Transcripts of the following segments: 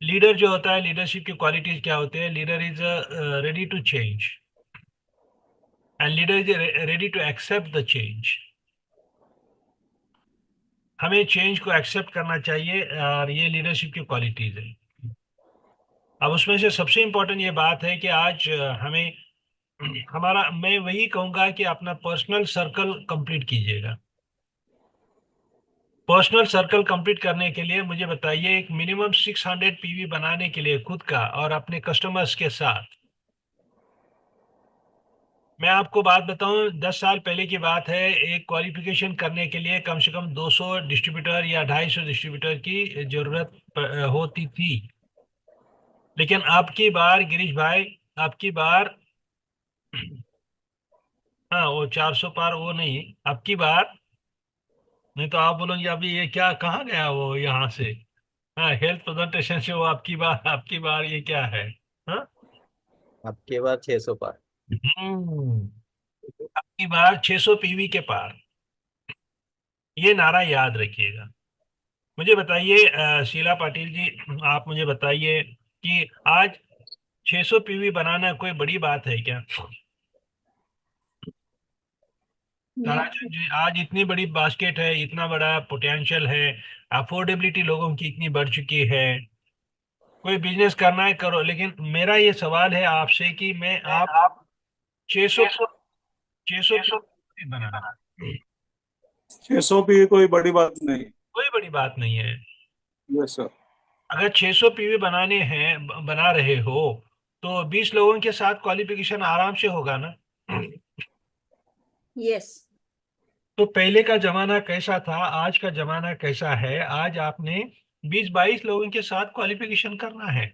Leader जो होता है, लीडरशिप की क्वालिटीज क्या होते हैं? Leader is ready to change, and leader is ready to accept the change. हमें चेंज को एक्सेप्ट करना चाहिए, और ये लीडरशिप की क्वालिटीज है। अब उसमें से सबसे इम्पोर्टेंट ये बात है कि आज हमें हमारा, मैं वही कहूंगा कि अपना पर्सनल सर्कल कंप्लीट कीजिएगा। पर्सनल सर्कल कंप्लीट करने के लिए मुझे बताइए, एक मिनिमम 600 पीवी बनाने के लिए खुद का और अपने कस्टमर्स के साथ। मैं आपको बात बताऊं, 10 साल पहले की बात है, एक क्वालिफिकेशन करने के लिए कम से कम 200 डिस्ट्रीब्यूटर या 250 डिस्ट्रीब्यूटर की जरूरत होती थी। लेकिन अब की बार गिरीश भाई, अब की बार, हाँ वो 400 पार वो नहीं, अब की बार, नहीं तो आप बोलोगे अभी ये क्या, कहाँ गया वो यहाँ से। हाँ, हेल्थ प्रेजेंटेशन से वो आपकी बार ये क्या है। हाँ। आपके बाद 600 पार। आपकी बार 600 पीवी के पार, ये नारा याद रखिएगा। मुझे बताइए शीला पाटिल जी, आप मुझे बताइए कि आज 600 पीवी बनाना कोई बड़ी बात है क्या? ताराचंद जी, आज इतनी बड़ी बास्केट है, इतना बड़ा पोटेंशियल है, अफोर्डेबिलिटी लोगों की इतनी बढ़ चुकी है। कोई बिजनेस करना है करो, लेकिन मेरा ये सवाल है आपसे कि मैं आप 600 600 पीवी बनाना 600 भी कोई बड़ी बात नहीं। कोई बड़ी बात नहीं है। Yes sir. अगर 600 पीवी बनाने हैं, बना रहे हो, तो 20 लोगों के साथ क्वालिफिकेशन आराम से होगा ना। यस। तो पहले का जमाना कैसा था, आज का जमाना कैसा है? आज आपने 20-22 लोगों के साथ क्वालिफिकेशन करना है।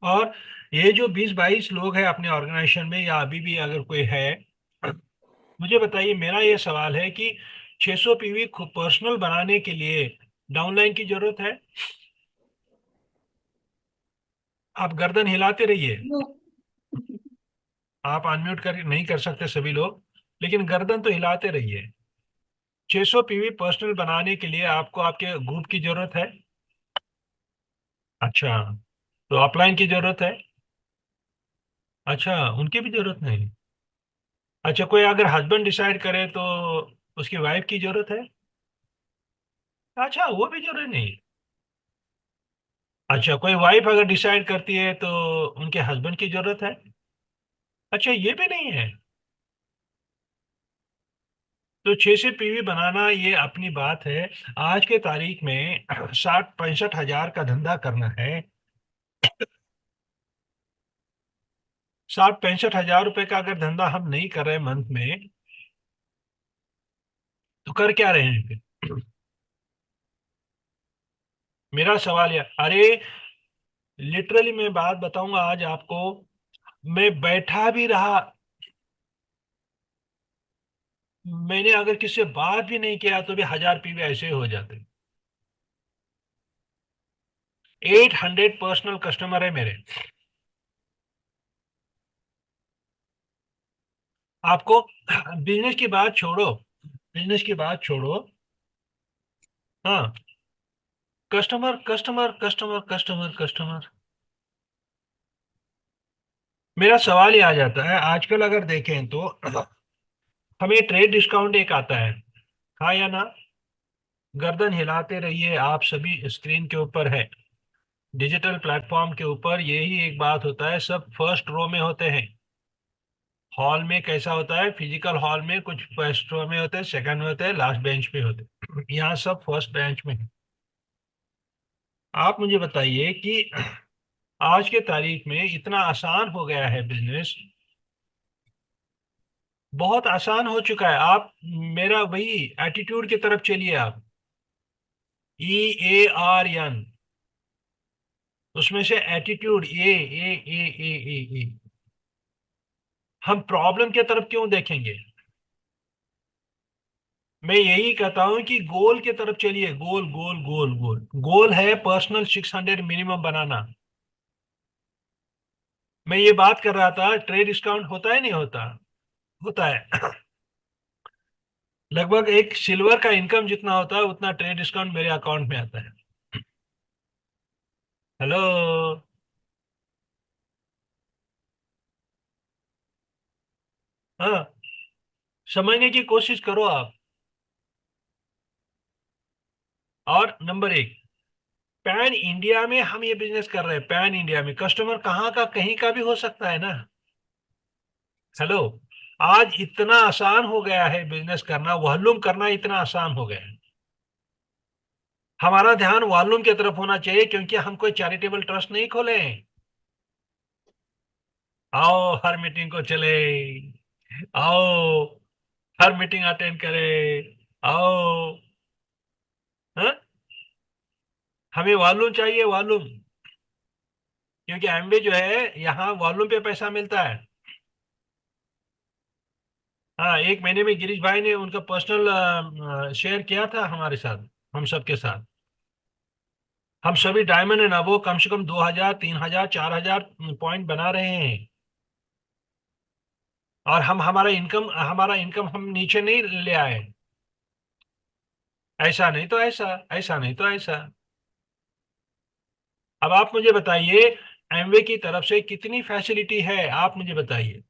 और ये जो 20-22 लोग हैं अपने ऑर्गेनाइजेशन में, या अभी भी अगर कोई है, मुझे बताइए, मेरा ये सवाल है कि 600 पीवी पर्सनल बनाने के लिए डाउनलाइन की जरूरत है? आप गर्दन हिलाते रहिए। नो। आप अनम्यूट कर नहीं कर सकते सभी लोग, लेकिन गर्दन तो हिलाते रहिए। 600 पीवी पर्सनल बनाने के लिए आपको आपके ग्रुप की जरूरत है। अच्छा, तो अपलाइन की जरूरत है? अच्छा, उनकी भी जरूरत नहीं? अच्छा, कोई अगर हस्बैंड डिसाइड करे तो उसकी वाइफ की जरूरत है? अच्छा, वो भी जरूरी नहीं? अच्छा, कोई वाइफ अगर डिसाइड करती है तो उनके हस्बैंड की जरूरत है? अच्छा, ये भी नहीं है? तो 600 पीवी बनाना ये अपनी बात है। आज के तारीख में 60-65 हजार का धंधा करना है, 60-65 हजार रुपए का अगर धंधा हम नहीं कर रहे मंथ में, तो कर क्या रहे हैं फिर? मेरा सवाल है, अरे लिटरली मैं बात बताऊंगा आज आपको, मैं बैठा भी रहा, मैंने अगर किसी से बात भी नहीं किया तो भी 1000 पीवी ऐसे हो जाते। 800 पर्सनल कस्टमर है मेरे। आपको बिजनेस की बात छोड़ो, बिजनेस की बात छोड़ो, हाँ, customer customer customer customer customer, मेरा सवाल ही आ जाता है। आजकल अगर देखें तो हमें ट्रेड डिस्काउंट एक आता है, हाँ या ना? गर्दन हिलाते रहिए, आप सभी स्क्रीन के ऊपर है, डिजिटल प्लेटफॉर्म के ऊपर यही एक बात होता है, सब फर्स्ट रो में होते हैं। हॉल में कैसा होता है, फिजिकल हॉल में कुछ फर्स्ट रो में होते हैं, सेकंड में होते हैं, लास्ट बेंच पे होते हैं, यहाँ सब फर्स्ट बेंच में है। आप मुझे बताइए कि आज के तारीख में इतना आसान हो गया है बिजनेस, बहुत आसान हो चुका है। आप मेरा वही एटीट्यूड की तरफ चलिए आप, EARN, उसमें से एटीट्यूड ए। हम प्रॉब्लम की तरफ क्यों देखेंगे? मैं यही कहता हूं कि गोल की तरफ चलिए, गोल गोल गोल गोल गोल है पर्सनल 600 मिनिमम बनाना। मैं ये बात कर रहा था, ट्रेड डिस्काउंट होता है नहीं होता? होता है। लगभग एक सिल्वर का इनकम जितना होता है उतना ट्रेड डिस्काउंट मेरे अकाउंट में आता है। हेलो। हाँ, समझने की कोशिश करो आप। और नंबर एक, पैन इंडिया में हम ये बिजनेस कर रहे हैं, पैन इंडिया में कस्टमर कहाँ का कहीं का भी हो सकता है ना। हेलो। आज इतना आसान हो गया है बिजनेस करना, वॉल्यूम करना इतना आसान हो गया है। हमारा ध्यान वॉल्यूम की तरफ होना चाहिए, क्योंकि हम कोई चैरिटेबल ट्रस्ट नहीं खोले हैं। आओ हर मीटिंग को चले, आओ हर मीटिंग अटेंड करे, आओ। हाँ? हमें वॉल्यूम चाहिए, वॉल्यूम। क्योंकि एमवे जो है यहाँ वॉल्यूम पे पैसा मिलता है। हाँ, एक महीने में गिरीश भाई ने उनका पर्सनल शेयर किया था हमारे साथ, हम सबके साथ। हम सभी डायमंड एंड अबो कम से कम 2,000 3,000 4,000 पॉइंट बना रहे हैं। और हम हमारा इनकम हम नीचे नहीं ले आए। ऐसा नहीं तो ऐसा, ऐसा नहीं तो ऐसा। अब आप मुझे बताइए, एमवे की तरफ से कितनी फैसिलिटी है, आप मुझे बताइए।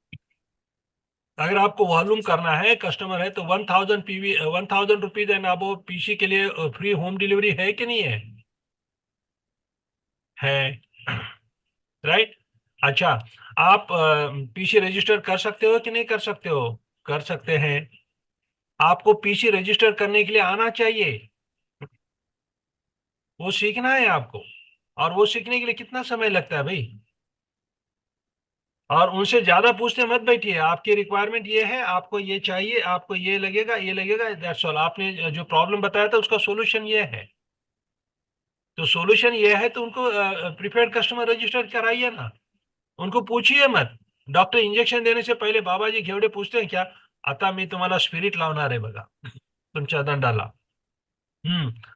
अगर आपको वॉल्यूम करना है, कस्टमर है, तो 1,000 PV, 1,000 rupees and above PC के लिए फ्री होम डिलीवरी है कि नहीं है? है। राइट। अच्छा, आप पीसी रजिस्टर कर सकते हो कि नहीं कर सकते हो? कर सकते हैं। आपको पीसी रजिस्टर करने के लिए आना चाहिए। वो सीखना है आपको। और वो सीखने के लिए कितना समय लगता है भाई? और उनसे ज्यादा पूछते मत बैठिए, आपकी रिक्वायरमेंट ये है, आपको ये चाहिए, आपको ये लगेगा, ये लगेगा, दैट्स ऑल। आपने जो प्रॉब्लम बताया था उसका सॉल्यूशन ये है। तो सॉल्यूशन ये है, तो उनको प्रीपेड कस्टमर रजिस्टर कराइए ना। उनको पूछिए मत। डॉक्टर इंजेक्शन देने से पहले बाबा जी घेवड़े पूछते हैं क्या? आता मी तुम्हाला स्पिरिट लावणार आहे बघा तुमच्या दंडाला.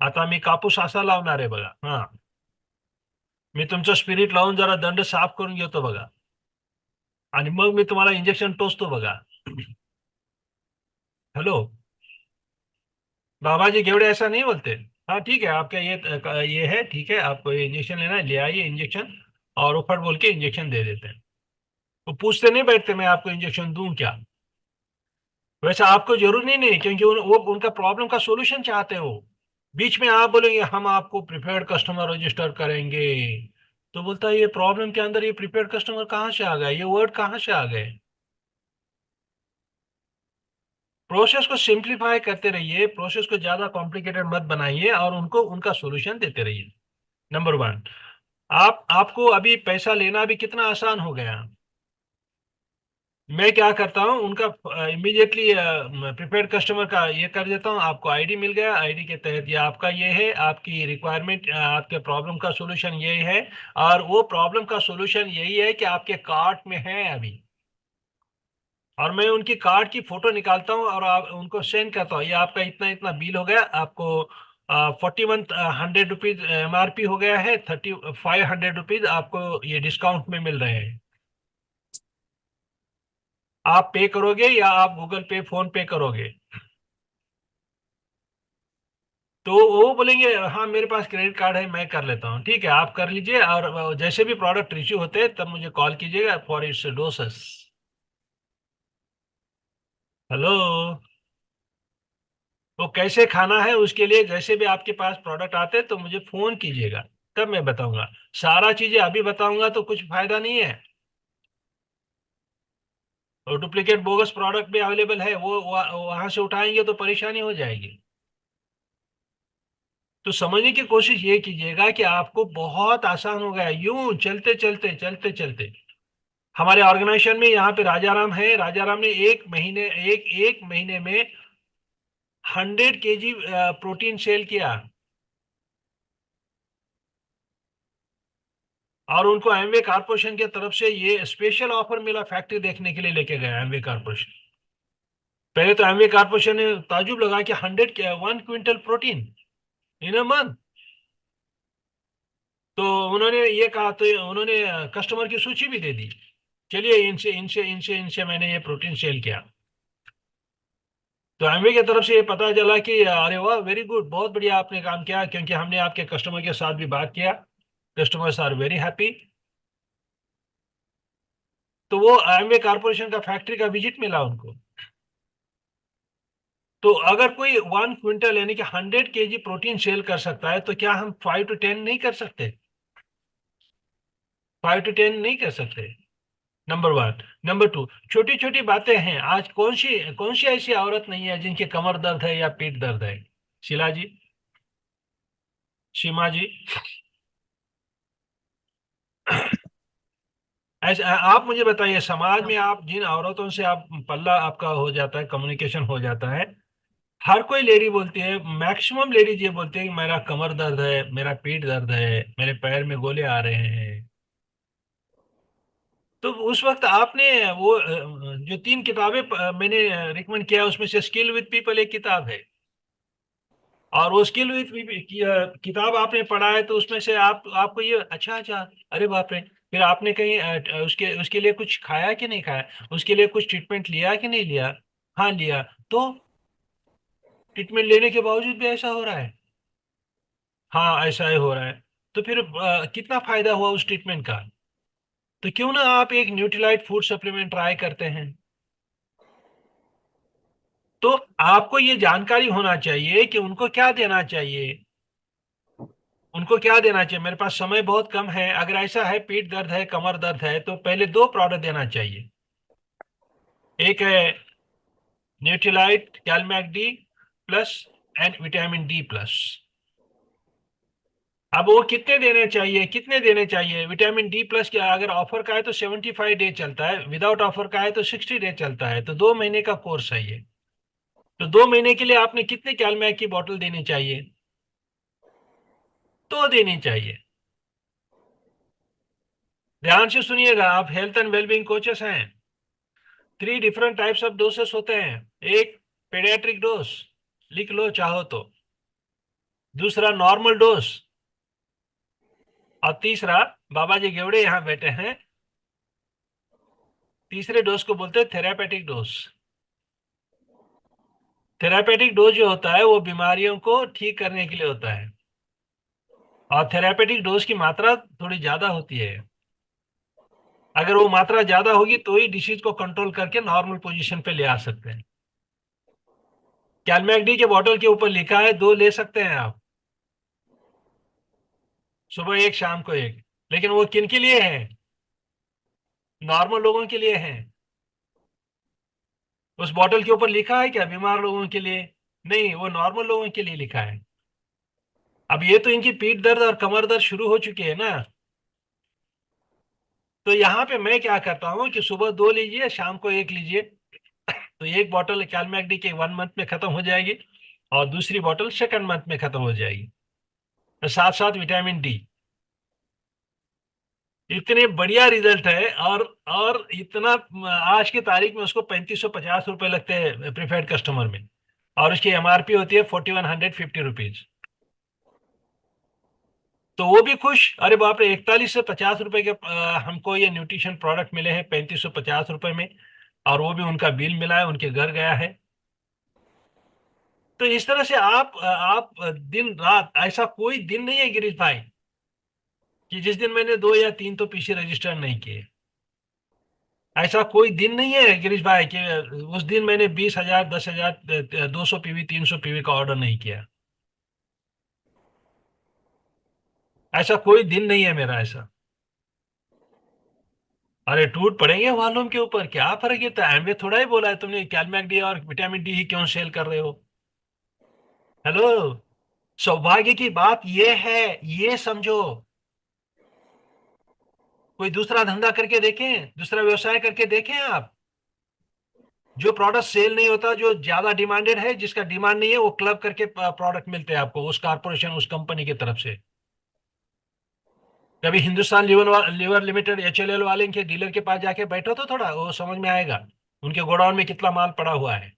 आता मी कापूस असा लावणार आहे बघा. हा, मी तुमचं स्पिरिट लावून जरा दंड साफ करून घेतो बघा. आणि मग मी तुम्हाला इंजेक्शन टोचतो बघा. हेलो। बाबा जी घेवड़े ऐसा नहीं बोलते। हाँ ठीक है, आपका ये है, ठीक है, आपको ये इंजेक्शन लेना है, ले आइए इंजेक्शन। और ऊपर बोल के इंजेक्शन दे देते हैं। वो पूछते नहीं बैठते मैं आपको इंजेक्शन दूं क्या। वैसे आपको जरूर नहीं, क्योंकि वो उनका प्रॉब्लम का सॉल्यूशन चाहते हो। बीच में आप बोलेंगे हम आपको प्रीपेड कस्टमर रजिस्टर करेंगे, तो बोलता है ये प्रॉब्लम के अंदर ये प्रीपेड कस्टमर कहाँ से आ गए, ये वर्ड कहाँ से आ गए। प्रोसेस को सिंप्लीफाई करते रहिए, प्रोसेस को ज्यादा कॉम्प्लिकेटेड मत बनाइए, और उनको उनका सॉल्यूशन देते रहिए। Number one. आपको अभी पैसा लेना भी कितना आसान हो गया। मैं क्या करता हूँ, उनका इमीडिएटली प्रीपेड कस्टमर का ये कर देता हूँ, आपको आईडी मिल गया, आईडी के तहत ये आपका ये है, आपकी रिक्वायरमेंट, आपके प्रॉब्लम का सॉल्यूशन यही है। और वो प्रॉब्लम का सॉल्यूशन यही है कि आपके कार्ट में है अभी। और मैं उनकी कार्ड की फोटो निकालता हूँ और आप उनको सेंड करता हूँ, ये आपका इतना इतना बिल हो गया आपको। 4,100 रुपीज एमआरपी हो गया है, 3,500 रुपीज आपको ये डिस्काउंट में मिल रहे हैं। आप पे करोगे या आप गूगल पे फोन पे करोगे? तो वो बोलेंगे हाँ मेरे पास क्रेडिट कार्ड है, मैं कर लेता हूँ। ठीक है, आप कर लीजिए, और जैसे भी प्रोडक्ट रिसीव होते हैं तब मुझे कॉल कीजिएगा फॉर इट्स डोसेस। हेलो। वो कैसे खाना है उसके लिए जैसे भी आपके पास प्रोडक्ट आते हैं तो मुझे फोन कीजिएगा, तब मैं बताऊंगा। सारा चीजें अभी बताऊंगा तो कुछ फायदा नहीं है। और डुप्लीकेट बोगस प्रोडक्ट भी अवेलेबल है, वो वहां से उठाएंगे तो परेशानी हो जाएगी। तो समझने की कोशिश ये कीजिएगा कि आपको बहुत आसान हो गया है, यूं चलते चलते चलते चलते। हमारे ऑर्गेनाइजेशन में यहाँ पे राजाराम है, राजाराम ने एक महीने में 100 kg प्रोटीन सेल किया। और उनको एमवे कारपोरेशन की तरफ से ये स्पेशल ऑफर मिला, फैक्ट्री देखने के लिए लेके गया एमवे कारपोरेशन। पहले तो एमवे कारपोरेशन ने ताजुब लगा कि 1 quintal protein in a month. तो उन्होंने ये कहा, तो उन्होंने कस्टमर की सूची भी दे दी, चलिए इनसे इनसे इनसे इनसे मैंने ये प्रोटीन सेल किया। तो एमवे की तरफ से ये पता चला कि अरे वाह वेरी गुड, बहुत बढ़िया आपने काम किया, क्योंकि हमने आपके कस्टमर के साथ भी बात किया। Customers are very happy. तो वो एमवे कारपोरेशन का फैक्ट्री का विजिट मिला उनको। तो अगर कोई 1 क्विंटल यानी कि 100 kg प्रोटीन सेल कर सकता है, तो क्या हम 5 to 10 नहीं कर सकते? 5 to 10 नहीं कर सकते, नंबर वन। नंबर टू, छोटी छोटी बातें हैं। आज कौन सी ऐसी औरत नहीं है जिनके कमर दर्द है या पीठ दर्द है? शीला जी, सीमा जी, ऐसे आप मुझे बताइए, समाज में आप जिन औरतों से आप पल्ला आपका हो जाता है, कम्युनिकेशन हो जाता है, हर कोई लेडी बोलती है, मैक्सिमम लेडीज ये बोलती है कि मेरा कमर दर्द है, मेरा पीठ दर्द है, मेरे पैर में गोले आ रहे हैं। तो उस वक्त आपने वो जो 3 किताबें मैंने रिकमेंड किया, उसमें से स्किल विद पीपल एक किताब है, और वो स्किल विद किताब आपने पढ़ा है, तो उसमें से आपको ये अच्छा अच्छा, अरे बाप रे। फिर आपने कहीं उसके उसके लिए कुछ खाया कि नहीं खाया, उसके लिए कुछ ट्रीटमेंट लिया कि नहीं लिया? हाँ लिया। तो ट्रीटमेंट लेने के बावजूद भी ऐसा हो रहा है? हाँ ऐसा ही हो रहा है। तो फिर कितना फायदा हुआ उस ट्रीटमेंट का? तो क्यों ना आप एक न्यूट्रीलाइट फूड सप्लीमेंट ट्राई करते हैं? तो आपको ये जानकारी होना चाहिए कि उनको क्या देना चाहिए, उनको क्या देना चाहिए। मेरे पास समय बहुत कम है। अगर ऐसा है, पीठ दर्द है, कमर दर्द है, तो पहले 2 प्रोडक्ट देना चाहिए। एक है Nutrilite Calmag D plus and vitamin D plus. अब वो कितने देने चाहिए? विटामिन डी प्लस क्या, अगर ऑफर का है तो 75 डे चलता है, विदाउट ऑफर का है तो 60 डे चलता है, तो 2 महीने का कोर्स है ये। तो 2 महीने के लिए आपने कितने कैलमैक की बोतल देनी चाहिए? तो देनी चाहिए। ध्यान से सुनिएगा, आप हेल्थ एंड वेलबींग कोचेस हैं। 3 डिफरेंट टाइप्स ऑफ डोसेस होते हैं। एक पेडियाट्रिक डोज, लिख लो चाहो तो। दूसरा नॉर्मल डोज। और तीसरा, बाबा जी गेवड़े यहाँ बैठे हैं, तीसरे डोज को बोलते हैं थेरापेटिक डोज। थेरापेटिक डोज जो होता है वो बीमारियों को ठीक करने के लिए होता है, और थेरापेटिक डोज की मात्रा थोड़ी ज्यादा होती है। अगर वो मात्रा ज्यादा होगी तो ही डिसीज को कंट्रोल करके नॉर्मल पोजीशन पे ले आ सकते हैं। कैलमैक डी के बॉटल के ऊपर लिखा है 2 ले सकते हैं आप, सुबह एक शाम को एक। लेकिन वो किन के लिए है? नॉर्मल लोगों के लिए है। उस बॉटल के ऊपर लिखा है क्या बीमार लोगों के लिए? नहीं, वो नॉर्मल लोगों के लिए लिखा है। अब ये तो इनकी पीठ दर्द और कमर दर्द शुरू हो चुकी है ना। तो यहाँ पे मैं क्या करता हूँ कि सुबह 2 लीजिए, शाम को एक लीजिए। तो एक बॉटल कैलमैक डी के 1 मंथ में खत्म हो जाएगी, और दूसरी बॉटल सेकंड मंथ में खत्म हो जाएगी। तो साथ साथ विटामिन डी। इतने बढ़िया रिजल्ट है। और इतना, आज की तारीख में उसको 3550 रुपये लगते हैं प्रीफर्ड कस्टमर में, और उसकी एमआरपी होती है 4150 रुपीज। तो वो भी खुश, अरे बाप रे, 41 से 50 रुपए के हमको ये न्यूट्रिशन प्रोडक्ट मिले हैं 3550 रुपए में, और वो भी उनका बिल मिला है, उनके घर गया है। तो इस तरह से आप दिन रात, ऐसा कोई दिन नहीं है गिरीश भाई कि जिस दिन मैंने 2 या 3 तो पीसी रजिस्टर नहीं किए। ऐसा कोई दिन नहीं है गिरीश भाई कि उस दिन मैंने 20,000, 10,000, 200 पीवी, 300 पीवी का ऑर्डर नहीं किया। ऐसा कोई दिन नहीं है मेरा ऐसा। अरे टूट पड़ेंगे वॉल्यूम के ऊपर, क्या फर्क है? तो एमवे थोड़ा ही बोला है तुमने, कैलमैक डी और विटामिन डी ही क्यों सेल कर रहे हो? हेलो, सौभाग्य की बात ये है, ये समझो। कोई दूसरा धंधा करके देखें, दूसरा व्यवसाय करके देखें आप। जो प्रोडक्ट सेल नहीं होता, जो ज्यादा डिमांडेड है, जिसका डिमांड नहीं है, वो क्लब करके प्रोडक्ट मिलते हैं आपको, उस कारपोरेशन, उस कंपनी की तरफ से। कभी हिंदुस्तान लीवर लिमिटेड, एचएलएल वाले के डीलर के पास जाके बैठो तो थोड़ा वो समझ में आएगा, उनके गोडाउन में कितना माल पड़ा हुआ है।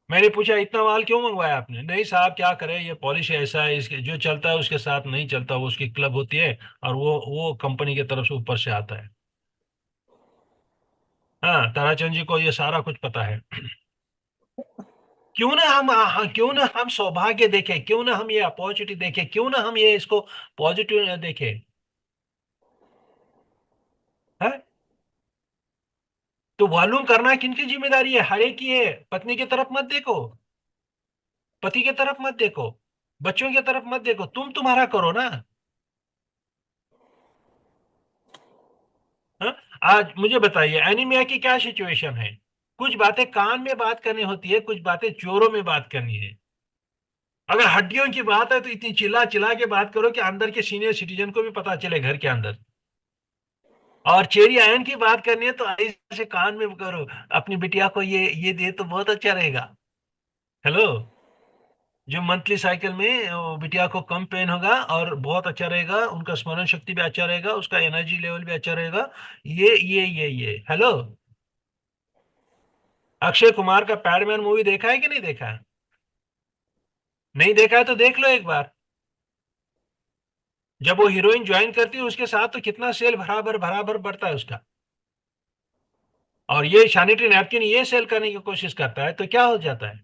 मैंने पूछा इतना माल क्यों मंगवाया आपने? नहीं साहब क्या करें, ये पॉलिसी ऐसा है, इसके जो चलता है उसके साथ नहीं चलता, वो उसकी क्लब होती है, और वो कंपनी की तरफ से ऊपर से आता है। हाँ, ताराचंद जी को ये सारा कुछ पता है। क्यों ना हम सौभाग्य देखें, क्यों ना हम ये अपॉर्चुनिटी देखें, क्यों ना हम ये इसको पॉजिटिव देखें। है? तो मालूम करना किनकी जिम्मेदारी है? हर एक की है। पत्नी की तरफ मत देखो, पति की तरफ मत देखो, बच्चों की तरफ मत देखो, तुम तुम्हारा करो ना। हाँ? आज मुझे बताइए एनीमिया की क्या सिचुएशन है। कुछ बातें कान में बात करनी होती है, कुछ बातें जोरों में बात करनी है। अगर हड्डियों की बात है तो इतनी चिल्ला चिल्ला के बात करो कि अंदर के सीनियर सिटीजन को भी पता चले घर के अंदर। और चेरी आयन की बात करनी है तो ऐसे से कान में करो, अपनी बिटिया को ये दे तो बहुत अच्छा रहेगा। हेलो। जो मंथली साइकिल में वो बिटिया को कम पेन होगा और बहुत अच्छा रहेगा, उनका स्मरण शक्ति भी अच्छा रहेगा, उसका एनर्जी लेवल भी अच्छा रहेगा। ये हेलो। अक्षय कुमार का पैडमैन मूवी देखा है कि नहीं देखा है? नहीं देखा है तो देख लो एक बार। जब वो हीरोइन ज्वाइन करती है उसके साथ तो कितना सेल बराबर बराबर बढ़ता है उसका। और ये सैनिटरी नैपकिन ये सेल करने की कोशिश करता है तो क्या हो जाता है।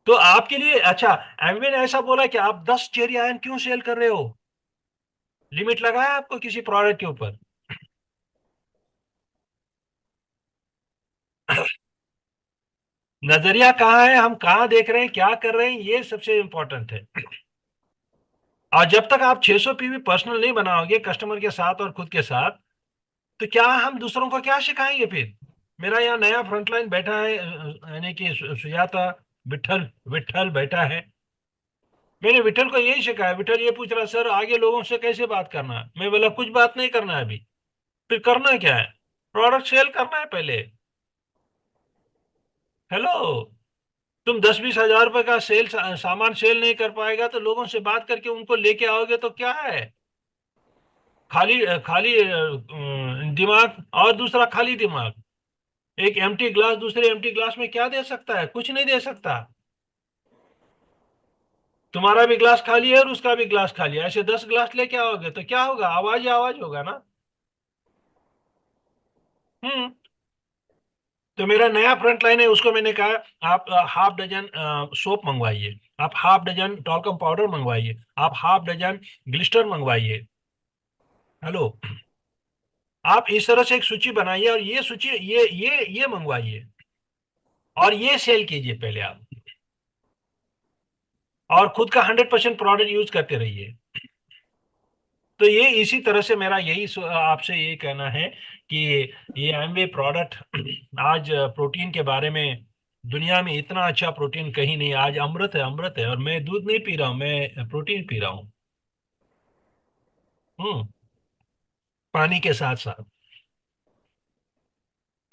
तो आपके लिए अच्छा, एमवे ने ऐसा बोला कि आप 10 चेरी आयन क्यों सेल कर रहे हो? लिमिट लगाया आपको किसी प्रोडक्ट के ऊपर? नजरिया कहाँ है, हम कहाँ देख रहे हैं, क्या कर रहे हैं, ये सबसे इंपॉर्टेंट है। और जब तक आप 600 पीवी पर्सनल नहीं बनाओगे कस्टमर के साथ और खुद के साथ, तो क्या हम दूसरों को क्या सिखाएंगे फिर? मेरा यहाँ नया फ्रंटलाइन बैठा है, यानी कि सुजाता विठल विठल बैठा है। मैंने विठल को यही सिखाया। विठल ये पूछ रहा सर आगे लोगों से कैसे बात करना है। मैं बोला कुछ बात नहीं करना है अभी। फिर करना क्या है? प्रोडक्ट सेल करना है पहले। हेलो। तुम 10-20 हजार रुपए का सामान सेल नहीं कर पाएगा तो लोगों से बात करके उनको लेके आओगे तो क्या है? खाली खाली दिमाग और दूसरा खाली दिमाग। एक एम्प्टी ग्लास दूसरे एम्प्टी ग्लास में क्या दे सकता है? कुछ नहीं दे सकता। तुम्हारा भी ग्लास खाली है और उसका भी ग्लास खाली है, ऐसे 10 ग्लास लेके आओगे तो क्या होगा? आवाज ही आवाज होगा ना। हम्म। तो मेरा नया फ्रंट लाइन है, उसको मैंने कहा आप हाफ डजन सोप मंगवाइए, आप हाफ डजन टॉल्कम पाउडर मंगवाइए, आप हाफ डजन ग्लिस्टर मंगवाइए। हेलो। आप इस तरह से एक सूची बनाइए और ये सूची ये मंगवाइए और ये सेल कीजिए पहले आप। और खुद का 100% प्रोडक्ट यूज करते रहिए। तो ये इसी तरह से मेरा यही आपसे यही कहना है कि ये एमवे प्रोडक्ट आज प्रोटीन के बारे में, दुनिया में इतना अच्छा प्रोटीन कहीं नहीं। आज अमृत है, अमृत है। और मैं दूध नहीं पी रहा हूँ, मैं प्रोटीन पी रहा हूँ। हम्म। पानी के साथ साथ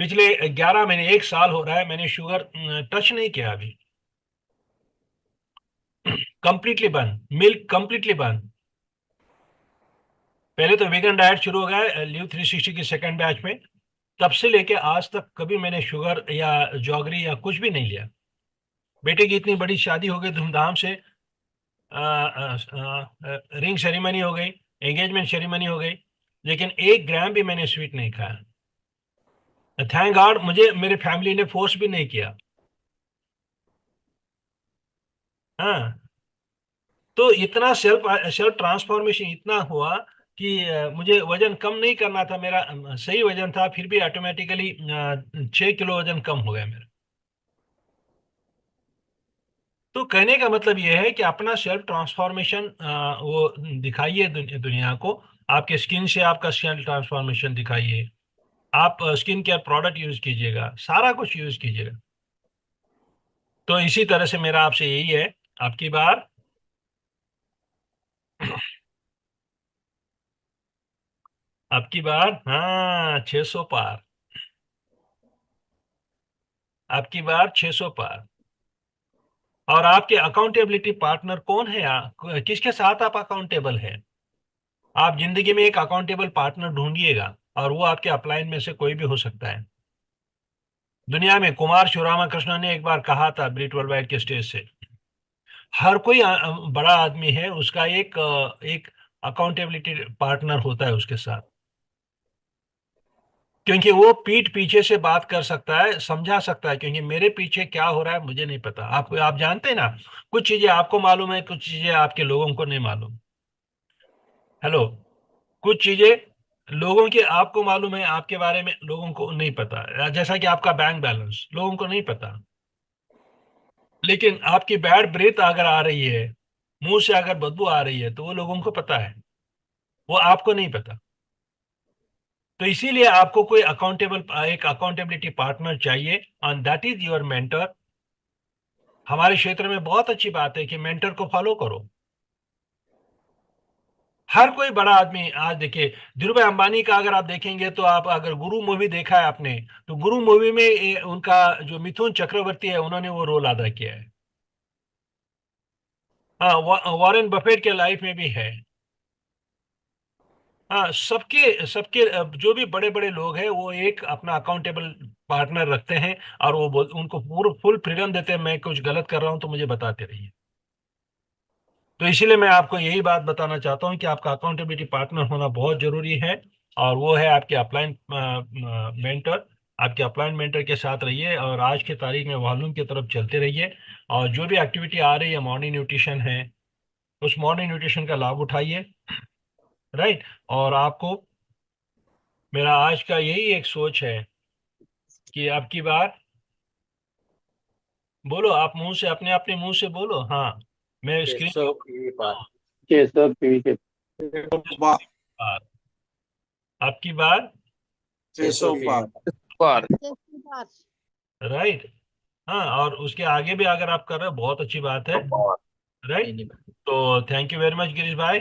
पिछले 11 महीने 1 साल हो रहा है मैंने शुगर टच नहीं किया अभी। कंप्लीटली बंद, मिल्क कंप्लीटली बंद। पहले तो वेगन डाइट शुरू हो गया लिव 360 की सेकंड बैच में। तब से लेके आज तक कभी मैंने शुगर या जॉगरी या कुछ भी नहीं लिया। बेटे की इतनी बड़ी शादी हो गई धूमधाम से, रिंग सेरेमनी हो गई, एंगेजमेंट सेरेमनी हो गई, लेकिन 1 ग्राम भी मैंने स्वीट नहीं खाया। थैंक गॉड मुझे मेरे फैमिली ने फोर्स भी नहीं किया। हाँ। तो इतना सेल्फ सेल्फ ट्रांसफॉर्मेशन इतना हुआ कि मुझे वजन कम नहीं करना था। मेरा सही वजन था, फिर भी ऑटोमेटिकली 6 किलो वजन कम हो गया मेरा। तो कहने का मतलब यह है कि अपना सेल्फ ट्रांसफॉर्मेशन वो दिखाइए दुनिया को। आपके स्किन से आपका सेल्फ ट्रांसफॉर्मेशन दिखाइए। आप स्किन केयर प्रोडक्ट यूज कीजिएगा, सारा कुछ यूज कीजिएगा। तो इसी तरह से मेरा आपसे यही है। आपकी बार। आपकी बार, हाँ 600 पार। आपकी बार 600 पार। और आपके अकाउंटेबिलिटी पार्टनर कौन है? किसके साथ आप अकाउंटेबल हैं? आप जिंदगी में एक अकाउंटेबल पार्टनर ढूंढिएगा और वो आपके अपलाइन में से कोई भी हो सकता है। दुनिया में कुमार शिवरामा कृष्ण ने एक बार कहा था ब्रिट वर्ल्ड वाइड के स्टेज से, हर कोई बड़ा आदमी है, उसका एक अकाउंटेबिलिटी पार्टनर होता है उसके साथ। क्योंकि वो पीठ पीछे से बात कर सकता है, समझा सकता है, क्योंकि मेरे पीछे क्या हो रहा है मुझे नहीं पता। आप जानते हैं ना, कुछ चीजें आपको मालूम है, कुछ चीजें आपके लोगों को नहीं मालूम। हेलो। कुछ चीजें लोगों के आपको मालूम है, आपके बारे में लोगों को नहीं पता। जैसा कि आपका बैंक बैलेंस लोगों को नहीं पता, लेकिन आपकी बैड ब्रेथ अगर आ रही है, मुंह से अगर बदबू आ रही है, तो वो लोगों को पता है, वो आपको नहीं पता। तो इसीलिए आपको कोई एक अकाउंटेबिलिटी पार्टनर चाहिए, and that is your mentor. हमारे क्षेत्र में बहुत अच्छी बात है कि मेंटर को फॉलो करो। हर कोई बड़ा आदमी आज देखिए, धीरू भाई अंबानी का अगर आप देखेंगे, तो आप अगर गुरु मूवी देखा है आपने, तो गुरु मूवी में उनका जो मिथुन चक्रवर्ती है, उन्होंने वो रोल अदा किया है। हाँ, वॉरेन बफेट के लाइफ में भी है। हाँ, सबके सबके जो भी बड़े बड़े लोग हैं, वो एक अपना अकाउंटेबल पार्टनर रखते हैं, और वो उनको पूरा फुल फ्रीडम देते हैं, मैं कुछ गलत कर रहा हूं तो मुझे बताते रहिए। तो इसीलिए मैं आपको यही बात बताना चाहता हूं कि आपका अकाउंटेबिलिटी पार्टनर होना बहुत जरूरी है, और वो है आपके अपलाइन मेंटर। आपके अपलाइन मेंटर के साथ रहिए, और आज की तारीख में वॉल्यूम की तरफ चलते रहिए, और जो भी एक्टिविटी आ रही है, मॉर्निंग न्यूट्रिशन है, उस मॉर्निंग न्यूट्रिशन का लाभ उठाइए। राइट। और आपको, मेरा आज का यही एक सोच है कि आपकी बार बोलो, आप मुंह से, अपने अपने मुंह से बोलो। हाँ, मैं स्क्रीन 600 पीवी पार। 600 पीवी के पार। आपकी बार। 600 पार। पार। राइट। हाँ, और उसके आगे भी अगर आप कर रहे हो, बहुत अच्छी बात है। राइट। तो thank you very much Girish भाई।